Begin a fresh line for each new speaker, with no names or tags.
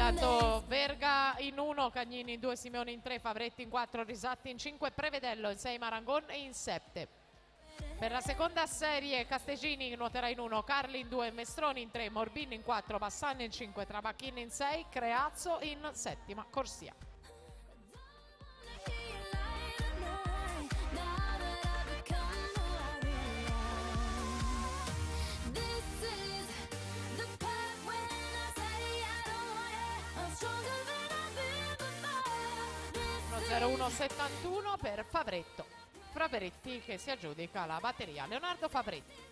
Intanto Verga in 1, Cagnini in 2, Simeoni in 3, Favretti in 4, Risatti in 5, Prevedello in 6, Marangon e in 7. Per la seconda serie Castegini nuoterà in 1, Carli in 2, Mestroni in 3, Morbini in 4, Bassani in 5, Trabacchini in 6, Creazzo in 7ª corsia. Uno 0171 per Favretto. Favretti che si aggiudica la batteria. Leonardo Favretti.